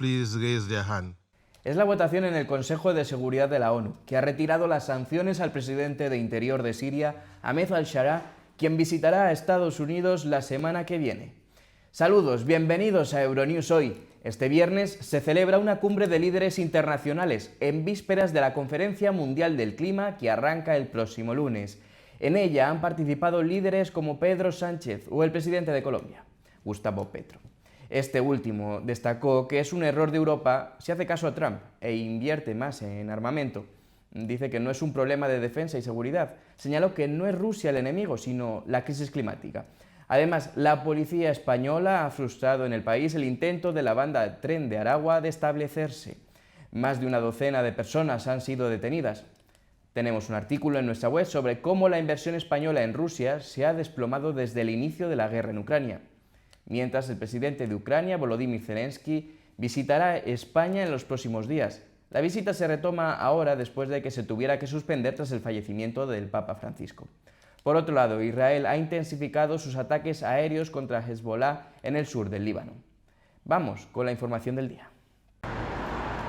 please raise their hand. Es la votación en el Consejo de Seguridad de la ONU, que ha retirado las sanciones al presidente de Interior de Siria, Ahmed al-Sharaa, quien visitará a Estados Unidos la semana que viene. Saludos, bienvenidos a Euronews Hoy. Este viernes se celebra una cumbre de líderes internacionales en vísperas de la Conferencia Mundial del Clima que arranca el próximo lunes. En ella han participado líderes como Pedro Sánchez o el presidente de Colombia, Gustavo Petro. Este último destacó que es un error de Europa si hace caso a Trump e invierte más en armamento. Dice que no es un problema de defensa y seguridad. Señaló que no es Rusia el enemigo, sino la crisis climática. Además, la policía española ha frustrado en el país el intento de la banda Tren de Aragua de establecerse. Más de una docena de personas han sido detenidas. Tenemos un artículo en nuestra web sobre cómo la inversión española en Rusia se ha desplomado desde el inicio de la guerra en Ucrania. Mientras, el presidente de Ucrania, Volodymyr Zelensky, visitará España en los próximos días. La visita se retoma ahora después de que se tuviera que suspender tras el fallecimiento del Papa Francisco. Por otro lado, Israel ha intensificado sus ataques aéreos contra Hezbollah en el sur del Líbano. Vamos con la información del día.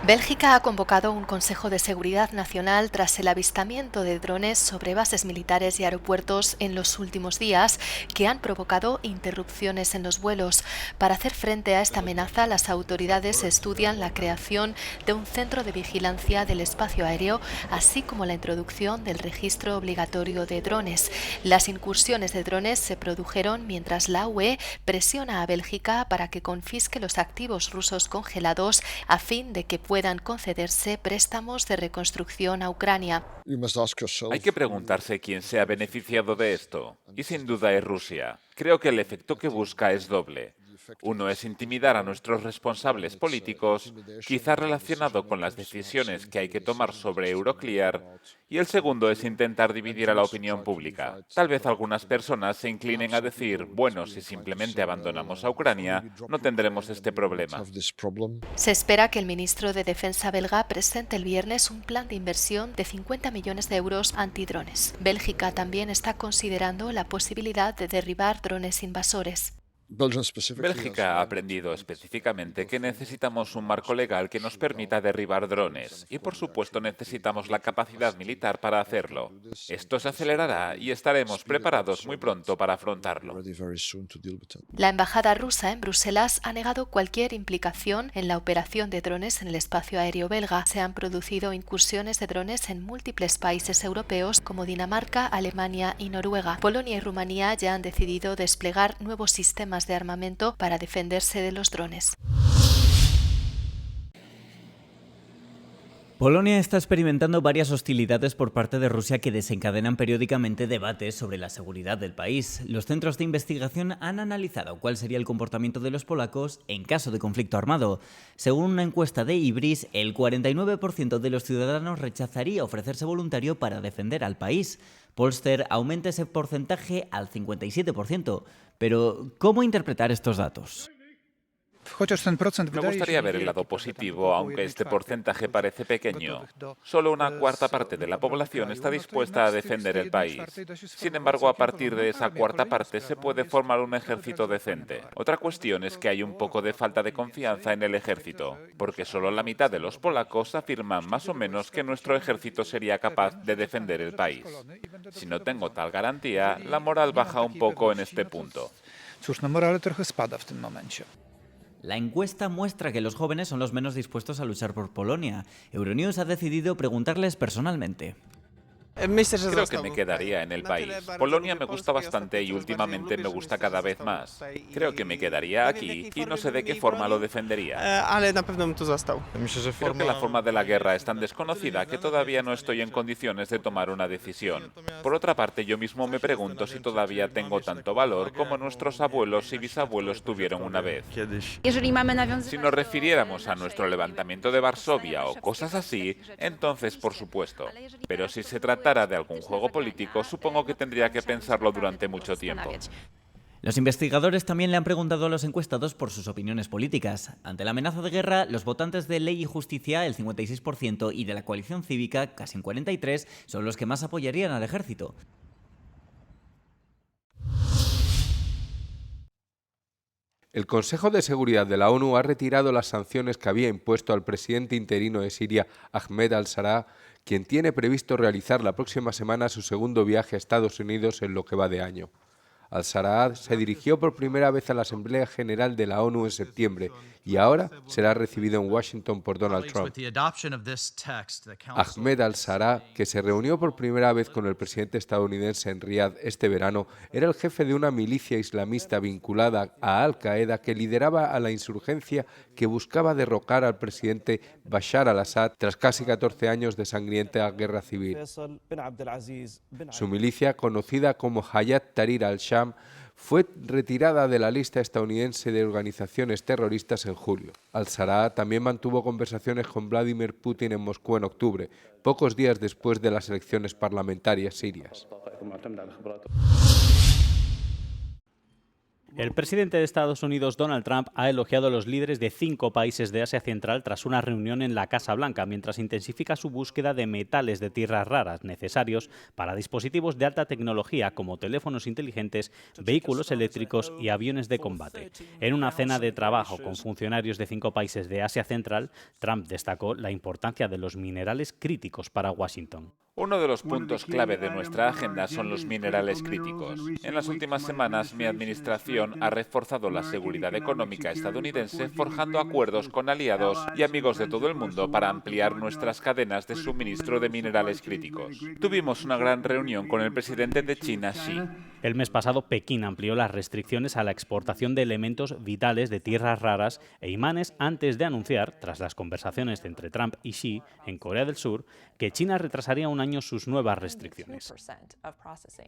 Bélgica ha convocado un Consejo de Seguridad Nacional tras el avistamiento de drones sobre bases militares y aeropuertos en los últimos días que han provocado interrupciones en los vuelos. Para hacer frente a esta amenaza, las autoridades estudian la creación de un centro de vigilancia del espacio aéreo, así como la introducción del registro obligatorio de drones. Las incursiones de drones se produjeron mientras la UE presiona a Bélgica para que confisque los activos rusos congelados a fin de que puedan concederse préstamos de reconstrucción a Ucrania. Hay que preguntarse quién se ha beneficiado de esto, y sin duda es Rusia. Creo que el efecto que busca es doble. Uno es intimidar a nuestros responsables políticos, quizá relacionado con las decisiones que hay que tomar sobre Euroclear, y el segundo es intentar dividir a la opinión pública. Tal vez algunas personas se inclinen a decir, bueno, si simplemente abandonamos a Ucrania, no tendremos este problema. Se espera que el ministro de Defensa belga presente el viernes un plan de inversión de 50 millones de euros antidrones. Bélgica también está considerando la posibilidad de derribar drones invasores. Bélgica ha aprendido específicamente que necesitamos un marco legal que nos permita derribar drones y, por supuesto, necesitamos la capacidad militar para hacerlo. Esto se acelerará y estaremos preparados muy pronto para afrontarlo. La embajada rusa en Bruselas ha negado cualquier implicación en la operación de drones en el espacio aéreo belga. Se han producido incursiones de drones en múltiples países europeos como Dinamarca, Alemania y Noruega. Polonia y Rumanía ya han decidido desplegar nuevos sistemas de armamento para defenderse de los drones. Polonia está experimentando varias hostilidades por parte de Rusia que desencadenan periódicamente debates sobre la seguridad del país. Los centros de investigación han analizado cuál sería el comportamiento de los polacos en caso de conflicto armado. Según una encuesta de Ibris, el 49% de los ciudadanos rechazaría ofrecerse voluntario para defender al país. Polster aumenta ese porcentaje al 57%. Pero, ¿cómo interpretar estos datos? Me gustaría ver el lado positivo, aunque este porcentaje parece pequeño. Solo una cuarta parte de la población está dispuesta a defender el país. Sin embargo, a partir de esa cuarta parte se puede formar un ejército decente. Otra cuestión es que hay un poco de falta de confianza en el ejército, porque solo la mitad de los polacos afirman más o menos que nuestro ejército sería capaz de defender el país. Si no tengo tal garantía, la moral baja un poco en este punto. La encuesta muestra que los jóvenes son los menos dispuestos a luchar por Polonia. Euronews ha decidido preguntarles personalmente. Creo que me quedaría en el país. Polonia me gusta bastante y últimamente me gusta cada vez más. Creo que me quedaría aquí y no sé de qué forma lo defendería. Creo que la forma de la guerra es tan desconocida que todavía no estoy en condiciones de tomar una decisión. Por otra parte, yo mismo me pregunto si todavía tengo tanto valor como nuestros abuelos y bisabuelos tuvieron una vez. Si nos refiriéramos a nuestro levantamiento de Varsovia o cosas así, entonces por supuesto. Pero si se trata de algún juego político, supongo que tendría que pensarlo durante mucho tiempo. Los investigadores también le han preguntado a los encuestados por sus opiniones políticas. Ante la amenaza de guerra, los votantes de Ley y Justicia, el 56%, y de la coalición cívica, casi un 43%, son los que más apoyarían al ejército. El Consejo de Seguridad de la ONU ha retirado las sanciones que había impuesto al presidente interino de Siria, Ahmed al-Sharaa, quien tiene previsto realizar la próxima semana su segundo viaje a Estados Unidos en lo que va de año. Al-Sharaa se dirigió por primera vez a la Asamblea General de la ONU en septiembre y ahora será recibido en Washington por Donald Trump. Ahmed al-Sharaa, que se reunió por primera vez con el presidente estadounidense en Riad este verano, era el jefe de una milicia islamista vinculada a Al-Qaeda que lideraba a la insurgencia que buscaba derrocar al presidente Bashar al-Assad tras casi 14 años de sangrienta guerra civil. Su milicia, conocida como Hayat Tahrir al-Sham, fue retirada de la lista estadounidense de organizaciones terroristas en julio. Al-Sharaa también mantuvo conversaciones con Vladimir Putin en Moscú en octubre, pocos días después de las elecciones parlamentarias sirias. El presidente de Estados Unidos, Donald Trump, ha elogiado a los líderes de 5 países de Asia Central tras una reunión en la Casa Blanca, mientras intensifica su búsqueda de metales de tierras raras necesarios para dispositivos de alta tecnología como teléfonos inteligentes, vehículos eléctricos y aviones de combate. En una cena de trabajo con funcionarios de 5 países de Asia Central, Trump destacó la importancia de los minerales críticos para Washington. Uno de los puntos clave de nuestra agenda son los minerales críticos. En las últimas semanas, mi administración ha reforzado la seguridad económica estadounidense forjando acuerdos con aliados y amigos de todo el mundo para ampliar nuestras cadenas de suministro de minerales críticos. Tuvimos una gran reunión con el presidente de China, Xi. El mes pasado, Pekín amplió las restricciones a la exportación de elementos vitales de tierras raras e imanes antes de anunciar, tras las conversaciones entre Trump y Xi en Corea del Sur, que China retrasaría un año sus nuevas restricciones.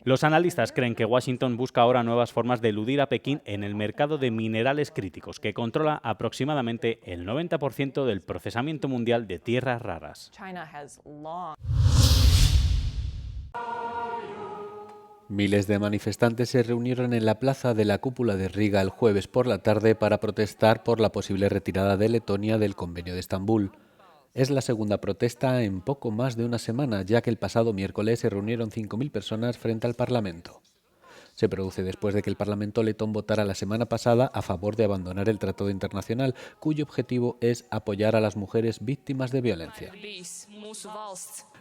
Los analistas creen que Washington busca ahora nuevas formas de eludir a Pekín en el mercado de minerales críticos, que controla aproximadamente el 90% del procesamiento mundial de tierras raras. Miles de manifestantes se reunieron en la plaza de la cúpula de Riga el jueves por la tarde para protestar por la posible retirada de Letonia del Convenio de Estambul. Es la segunda protesta en poco más de una semana, ya que el pasado miércoles se reunieron 5.000 personas frente al Parlamento. Se produce después de que el Parlamento letón votara la semana pasada a favor de abandonar el Tratado Internacional, cuyo objetivo es apoyar a las mujeres víctimas de violencia.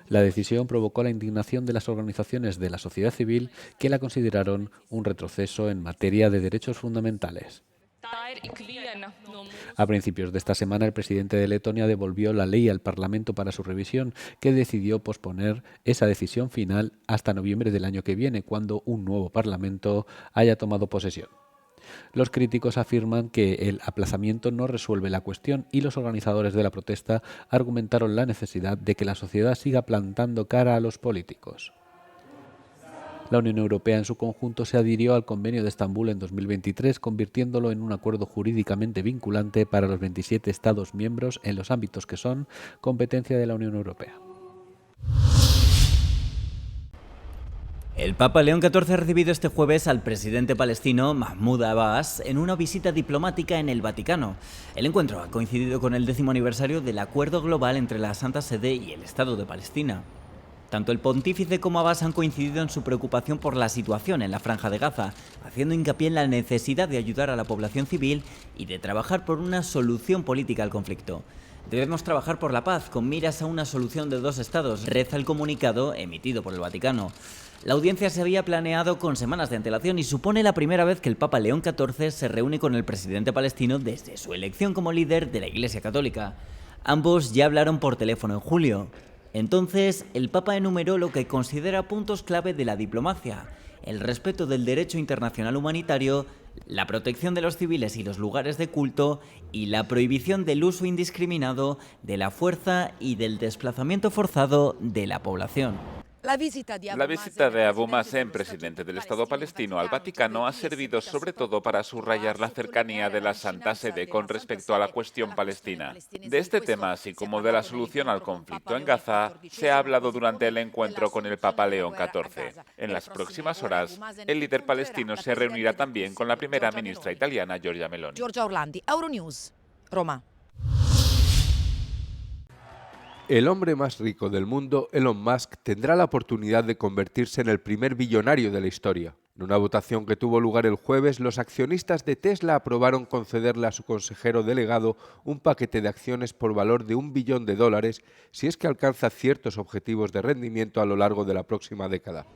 La decisión provocó la indignación de las organizaciones de la sociedad civil que la consideraron un retroceso en materia de derechos fundamentales. A principios de esta semana, el presidente de Letonia devolvió la ley al Parlamento para su revisión, que decidió posponer esa decisión final hasta noviembre del año que viene, cuando un nuevo Parlamento haya tomado posesión. Los críticos afirman que el aplazamiento no resuelve la cuestión y los organizadores de la protesta argumentaron la necesidad de que la sociedad siga plantando cara a los políticos. La Unión Europea en su conjunto se adhirió al Convenio de Estambul en 2023, convirtiéndolo en un acuerdo jurídicamente vinculante para los 27 Estados miembros en los ámbitos que son competencia de la Unión Europea. El Papa León XIV ha recibido este jueves al presidente palestino Mahmoud Abbas en una visita diplomática en el Vaticano. El encuentro ha coincidido con el 10º aniversario del Acuerdo Global entre la Santa Sede y el Estado de Palestina. Tanto el pontífice como Abbas han coincidido en su preocupación por la situación en la Franja de Gaza, haciendo hincapié en la necesidad de ayudar a la población civil y de trabajar por una solución política al conflicto. Debemos trabajar por la paz, con miras a una solución de 2 estados, reza el comunicado emitido por el Vaticano. La audiencia se había planeado con semanas de antelación y supone la primera vez que el Papa León XIV se reúne con el presidente palestino desde su elección como líder de la Iglesia Católica. Ambos ya hablaron por teléfono en julio. Entonces, el Papa enumeró lo que considera puntos clave de la diplomacia: el respeto del derecho internacional humanitario, la protección de los civiles y los lugares de culto y la prohibición del uso indiscriminado de la fuerza y del desplazamiento forzado de la población. La visita de Abu Mazen, presidente del Estado palestino, al Vaticano ha servido sobre todo para subrayar la cercanía de la Santa Sede con respecto a la cuestión palestina. De este tema, así como de la solución al conflicto en Gaza, se ha hablado durante el encuentro con el Papa León XIV. En las próximas horas, el líder palestino se reunirá también con la primera ministra italiana, Giorgia Meloni. Giorgia Orlandi, Euronews, Roma. El hombre más rico del mundo, Elon Musk, tendrá la oportunidad de convertirse en el primer billonario de la historia. En una votación que tuvo lugar el jueves, los accionistas de Tesla aprobaron concederle a su consejero delegado un paquete de acciones por valor de $1 billón si es que alcanza ciertos objetivos de rendimiento a lo largo de la próxima década.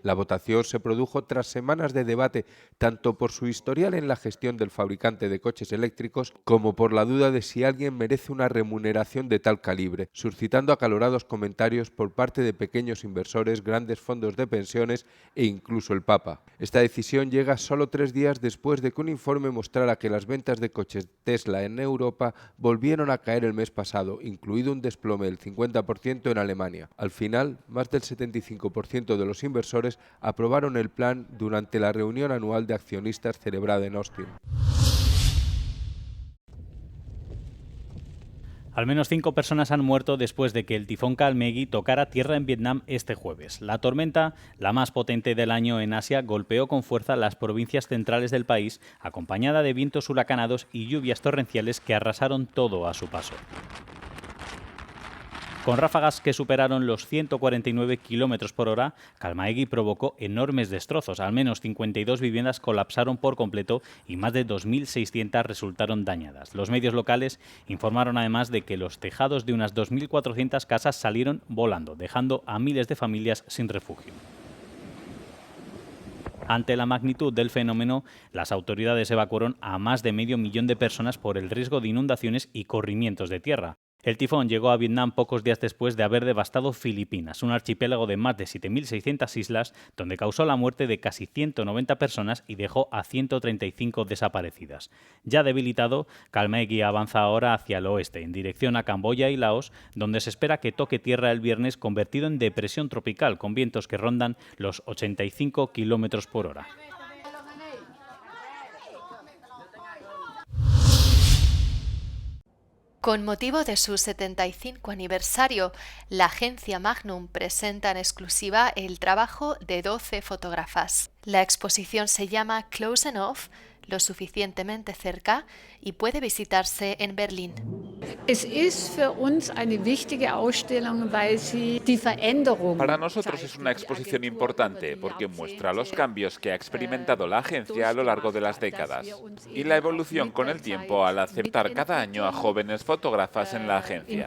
La votación se produjo tras semanas de debate, tanto por su historial en la gestión del fabricante de coches eléctricos, como por la duda de si alguien merece una remuneración de tal calibre, suscitando acalorados comentarios por parte de pequeños inversores, grandes fondos de pensiones e incluso el Papa. Esta decisión llega solo 3 días después de que un informe mostrara que las ventas de coches Tesla en Europa volvieron a caer el mes pasado, incluido un desplome del 50% en Alemania. Al final, más del 75% de los inversores aprobaron el plan durante la reunión anual de accionistas celebrada en Austin. Al menos 5 personas han muerto después de que el tifón Kalmegi tocara tierra en Vietnam este jueves. La tormenta, la más potente del año en Asia, golpeó con fuerza las provincias centrales del país, acompañada de vientos huracanados y lluvias torrenciales que arrasaron todo a su paso. Con ráfagas que superaron los 149 km por hora, Kalmegi provocó enormes destrozos. Al menos 52 viviendas colapsaron por completo y más de 2.600 resultaron dañadas. Los medios locales informaron además de que los tejados de unas 2.400 casas salieron volando, dejando a miles de familias sin refugio. Ante la magnitud del fenómeno, las autoridades evacuaron a más de medio millón de personas por el riesgo de inundaciones y corrimientos de tierra. El tifón llegó a Vietnam pocos días después de haber devastado Filipinas, un archipiélago de más de 7.600 islas, donde causó la muerte de casi 190 personas y dejó a 135 desaparecidas. Ya debilitado, Kalmegi avanza ahora hacia el oeste, en dirección a Camboya y Laos, donde se espera que toque tierra el viernes, convertido en depresión tropical, con vientos que rondan los 85 km por hora. Con motivo de su 75 aniversario, la agencia Magnum presenta en exclusiva el trabajo de 12 fotógrafas. La exposición se llama Close Enough, lo suficientemente cerca, y puede visitarse en Berlín. Para nosotros es una exposición importante porque muestra los cambios que ha experimentado la agencia a lo largo de las décadas y la evolución con el tiempo al aceptar cada año a jóvenes fotógrafas en la agencia.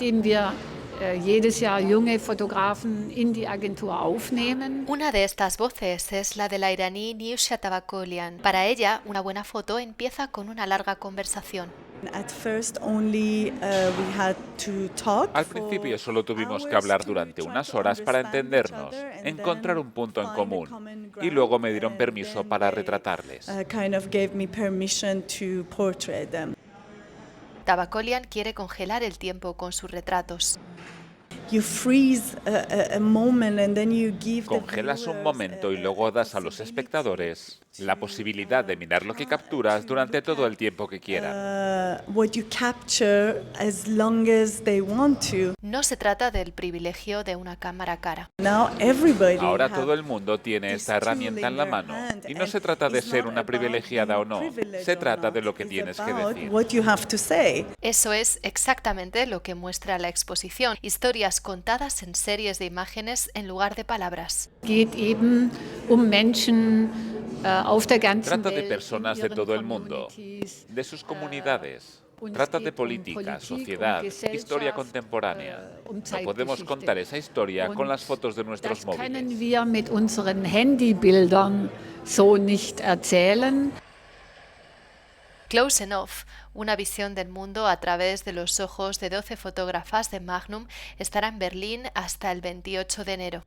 Una de estas voces es la de la iraní Niusha Tabakolian. Para ella, una buena foto empieza con una larga conversación. Al principio solo tuvimos que hablar durante unas horas para entendernos, encontrar un punto en común, y luego me dieron permiso para retratarles. Tabakolian quiere congelar el tiempo con sus retratos. Congelas un momento y luego das a los espectadores la posibilidad de mirar lo que capturas durante todo el tiempo que quieran. No se trata del privilegio de una cámara cara. Ahora todo el mundo tiene esta herramienta en la mano y no se trata de ser una privilegiada o no, se trata de lo que tienes que decir. Eso es exactamente lo que muestra la exposición, historias contadas en series de imágenes en lugar de palabras. Trata de personas de todo el mundo, de sus comunidades. Trata de política, sociedad, historia contemporánea. No podemos contar esa historia con las fotos de nuestros móviles. Close Enough, una visión del mundo a través de los ojos de 12 fotógrafas de Magnum, estará en Berlín hasta el 28 de enero.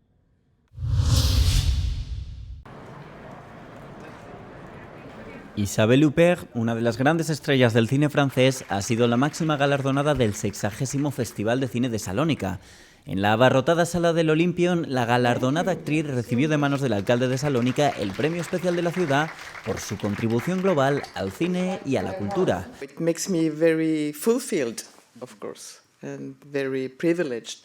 Isabelle Huppert, una de las grandes estrellas del cine francés, ha sido la máxima galardonada del 60º Festival de Cine de Salónica. En la abarrotada sala del Olympion, la galardonada actriz recibió de manos del alcalde de Salónica el premio especial de la ciudad por su contribución global al cine y a la cultura. It makes me very fulfilled, of course, and very privileged.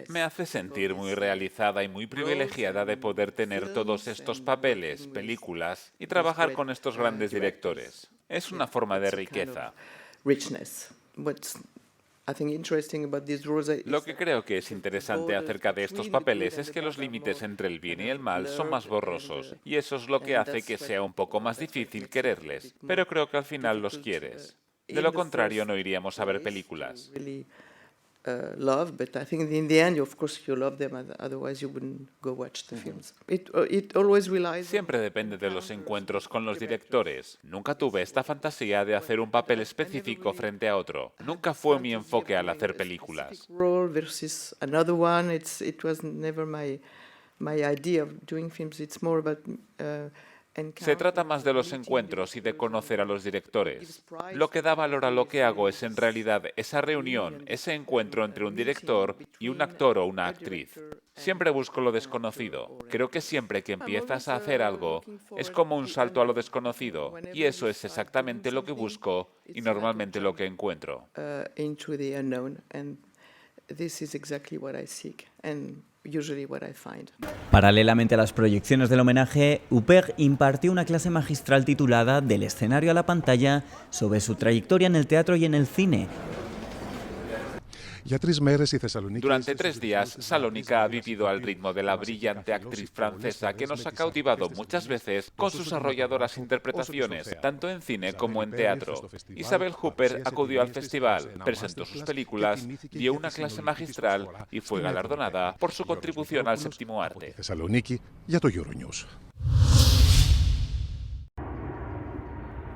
Me hace sentir muy realizada y muy privilegiada de poder tener todos estos papeles, películas y trabajar con estos grandes directores. Es una forma de riqueza. Lo que creo que es interesante acerca de estos papeles es que los límites entre el bien y el mal son más borrosos, y eso es lo que hace que sea un poco más difícil quererles, pero creo que al final los quieres. De lo contrario, no iríamos a ver películas. But I think in the end, of course, you love them, otherwise you wouldn't go watch the films. It always relies. Siempre depende de los encuentros con los directores. Nunca tuve esta fantasía de hacer un papel específico frente a otro. Nunca fue mi enfoque al hacer películas. Role versus another one. It was never my idea of doing films. It's more about. Se trata más de los encuentros y de conocer a los directores. Lo que da valor a lo que hago es en realidad esa reunión, ese encuentro entre un director y un actor o una actriz. Siempre busco lo desconocido. Creo que siempre que empiezas a hacer algo, es como un salto a lo desconocido. Y eso es exactamente lo que busco y normalmente lo que encuentro. Into the unknown, and this is exactly what I seek. And usually what I find. Paralelamente a las proyecciones del homenaje, Huppert impartió una clase magistral titulada Del escenario a la pantalla sobre su trayectoria en el teatro y en el cine. Durante 3 días, Salónica ha vivido al ritmo de la brillante actriz francesa que nos ha cautivado muchas veces con sus arrolladoras interpretaciones, tanto en cine como en teatro. Isabelle Huppert acudió al festival, presentó sus películas, dio una clase magistral y fue galardonada por su contribución al séptimo arte.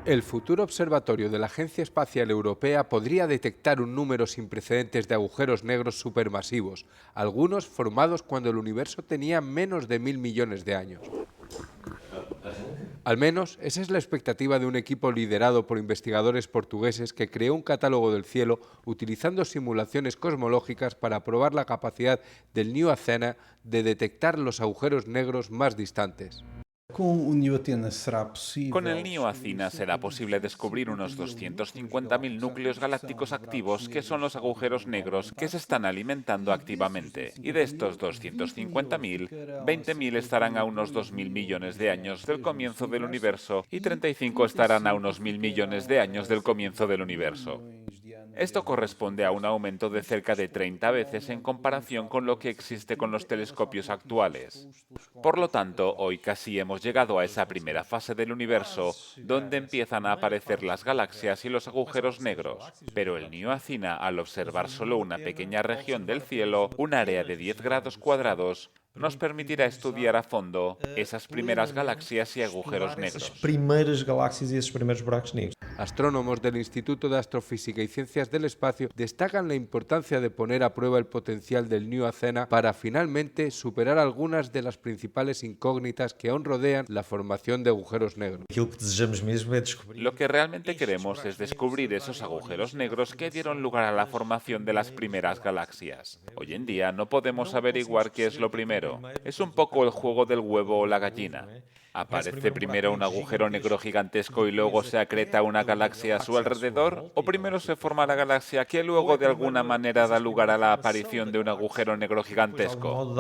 El futuro observatorio de la Agencia Espacial Europea podría detectar un número sin precedentes de agujeros negros supermasivos, algunos formados cuando el universo tenía menos de 1.000 millones de años. Al menos, esa es la expectativa de un equipo liderado por investigadores portugueses que creó un catálogo del cielo utilizando simulaciones cosmológicas para probar la capacidad del New Athena de detectar los agujeros negros más distantes. Con el NIO Athena será posible descubrir unos 250.000 núcleos galácticos activos que son los agujeros negros que se están alimentando activamente. Y de estos 250.000, 20.000 estarán a unos 2.000 millones de años del comienzo del universo y 35 estarán a unos 1.000 millones de años del comienzo del universo. Esto corresponde a un aumento de cerca de 30 veces en comparación con lo que existe con los telescopios actuales. Por lo tanto, hoy casi hemos llegado a esa primera fase del universo donde empiezan a aparecer las galaxias y los agujeros negros. Pero el NIO Athena, al observar solo una pequeña región del cielo, un área de 10 grados cuadrados, nos permitirá estudiar a fondo esas primeras galaxias y agujeros negros. Astrónomos del Instituto de Astrofísica y Ciencias del Espacio destacan la importancia de poner a prueba el potencial del NIO Athena para finalmente superar algunas de las principales incógnitas que aún rodean la formación de agujeros negros. Lo que realmente queremos es descubrir esos agujeros negros que dieron lugar a la formación de las primeras galaxias. Hoy en día no podemos averiguar qué es lo primero. Es un poco el juego del huevo o la gallina. ¿Aparece primero un agujero negro gigantesco y luego se acreta una galaxia a su alrededor? ¿O primero se forma la galaxia que luego de alguna manera da lugar a la aparición de un agujero negro gigantesco?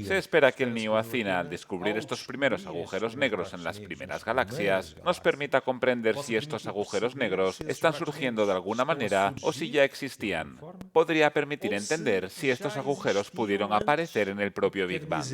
Se espera que el NIO Athena, al descubrir estos primeros agujeros negros en las primeras galaxias, nos permita comprender si estos agujeros negros están surgiendo de alguna manera o si ya existían. Podría permitir entender si estos agujeros pudieron aparecer en el propio Big Bang.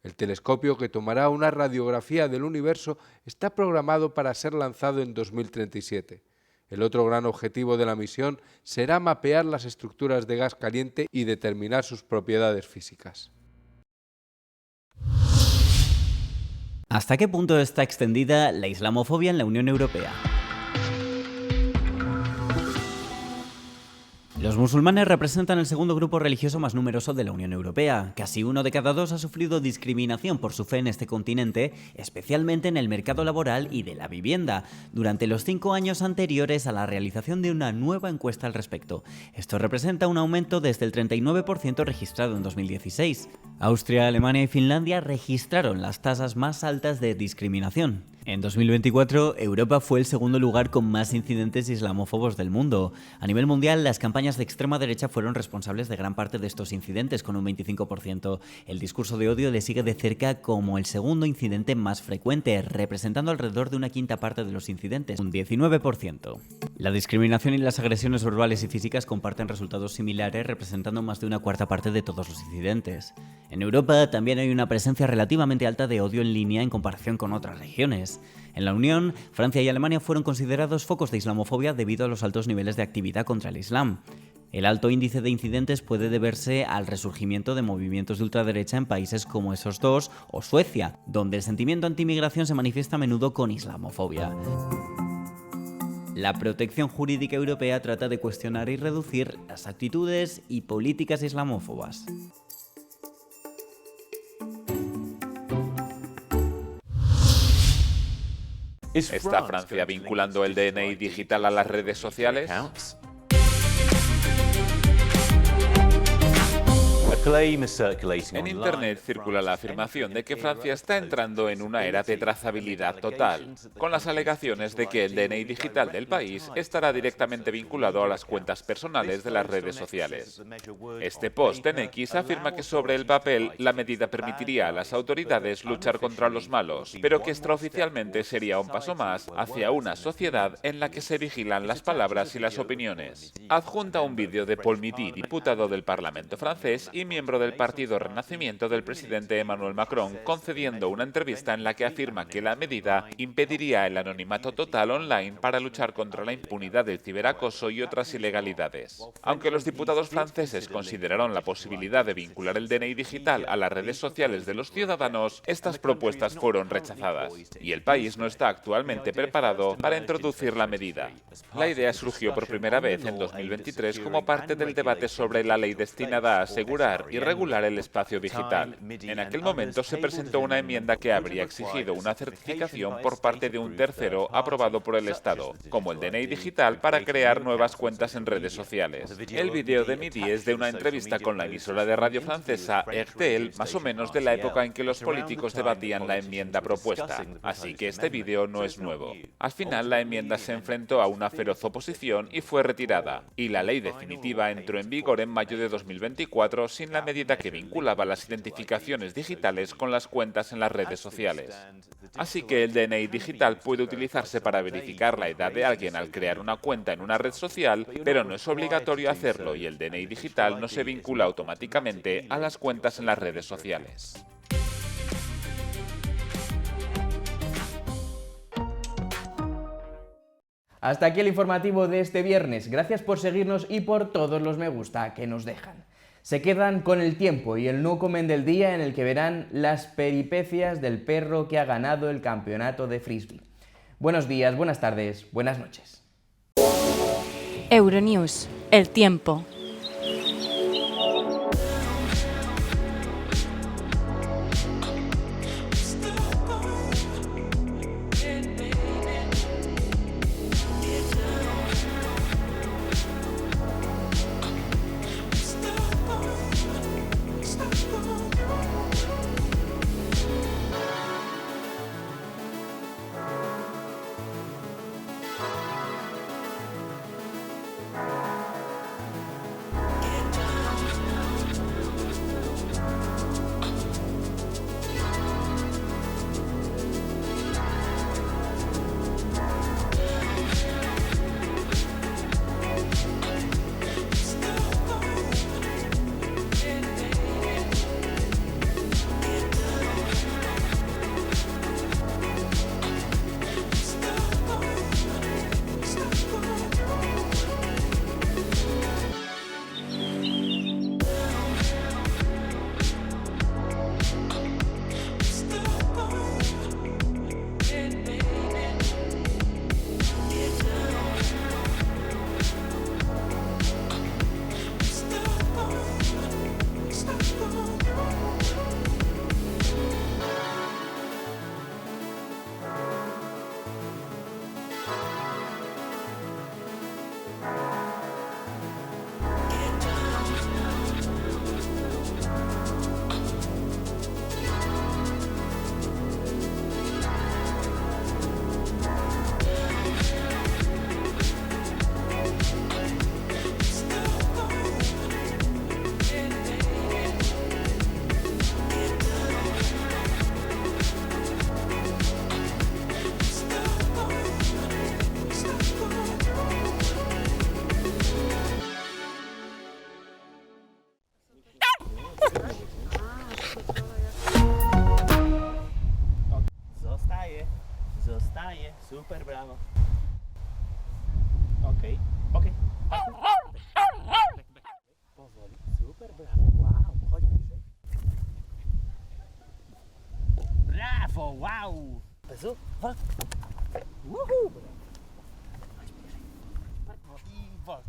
El telescopio, que tomará una radiografía del universo, está programado para ser lanzado en 2037. El otro gran objetivo de la misión será mapear las estructuras de gas caliente y determinar sus propiedades físicas. ¿Hasta qué punto está extendida la islamofobia en la Unión Europea? Los musulmanes representan el segundo grupo religioso más numeroso de la Unión Europea. Casi 1 de cada 2 ha sufrido discriminación por su fe en este continente, especialmente en el mercado laboral y de la vivienda, durante los 5 años anteriores a la realización de una nueva encuesta al respecto. Esto representa un aumento desde el 39% registrado en 2016. Austria, Alemania y Finlandia registraron las tasas más altas de discriminación. En 2024, Europa fue el segundo lugar con más incidentes islamófobos del mundo. A nivel mundial, las campañas de extrema derecha fueron responsables de gran parte de estos incidentes, con un 25%. El discurso de odio le sigue de cerca como el segundo incidente más frecuente, representando alrededor de una quinta parte de los incidentes, un 19%. La discriminación y las agresiones verbales y físicas comparten resultados similares, representando más de una cuarta parte de todos los incidentes. En Europa también hay una presencia relativamente alta de odio en línea en comparación con otras regiones. En la Unión, Francia y Alemania fueron considerados focos de islamofobia debido a los altos niveles de actividad contra el Islam. El alto índice de incidentes puede deberse al resurgimiento de movimientos de ultraderecha en países como esos dos o Suecia, donde el sentimiento anti-inmigración se manifiesta a menudo con islamofobia. La protección jurídica europea trata de cuestionar y reducir las actitudes y políticas islamófobas. ¿Está Francia vinculando el DNI digital a las redes sociales? En Internet circula la afirmación de que Francia está entrando en una era de trazabilidad total, con las alegaciones de que el DNI digital del país estará directamente vinculado a las cuentas personales de las redes sociales. Este post en X afirma que sobre el papel la medida permitiría a las autoridades luchar contra los malos, pero que extraoficialmente sería un paso más hacia una sociedad en la que se vigilan las palabras y las opiniones. Adjunta un vídeo de Paul Midi, diputado del Parlamento francés y miembro del Partido Renacimiento del presidente Emmanuel Macron, concediendo una entrevista en la que afirma que la medida impediría el anonimato total online para luchar contra la impunidad del ciberacoso y otras ilegalidades. Aunque los diputados franceses consideraron la posibilidad de vincular el DNI digital a las redes sociales de los ciudadanos, estas propuestas fueron rechazadas, y el país no está actualmente preparado para introducir la medida. La idea surgió por primera vez en 2023 como parte del debate sobre la ley destinada a asegurar y regular el espacio digital. En aquel momento se presentó una enmienda que habría exigido una certificación por parte de un tercero aprobado por el Estado, como el DNI digital, para crear nuevas cuentas en redes sociales. El vídeo de Midi es de una entrevista con la emisora de radio francesa RTL, más o menos de la época en que los políticos debatían la enmienda propuesta, así que este vídeo no es nuevo. Al final, la enmienda se enfrentó a una feroz oposición y fue retirada, y la ley definitiva entró en vigor en mayo de 2024 sin la medida que vinculaba las identificaciones digitales con las cuentas en las redes sociales. Así que el DNI digital puede utilizarse para verificar la edad de alguien al crear una cuenta en una red social, pero no es obligatorio hacerlo y el DNI digital no se vincula automáticamente a las cuentas en las redes sociales. Hasta aquí el informativo de este viernes. Gracias por seguirnos y por todos los me gusta que nos dejan. Se quedan con el tiempo y el no comen del día, en el que verán las peripecias del perro que ha ganado el campeonato de frisbee. Buenos días, buenas tardes, buenas noches. Euronews, el tiempo. Brawo. Okej, okej. Powoli, super, brawo, wow, chodź bliżej. Brawo, wow. Bezu, wol. Woohoo. Chodź bliżej. I wol.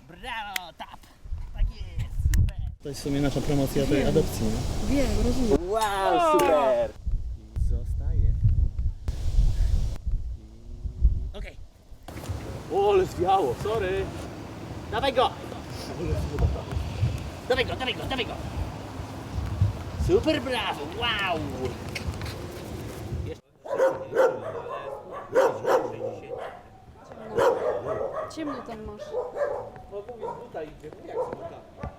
Brawo, tap. Tak jest, super. To jest w sumie nasza promocja tej adopcji, nie? Wiem, rozumiem. Wow, super. I zostaje. Okej. O, ale zwiało, sorry. Dawaj go. Dawaj go, dawaj go, dawaj go. Super, brawo, wow. Ciemny ten masz. No mówię, buta idzie, jak z buta.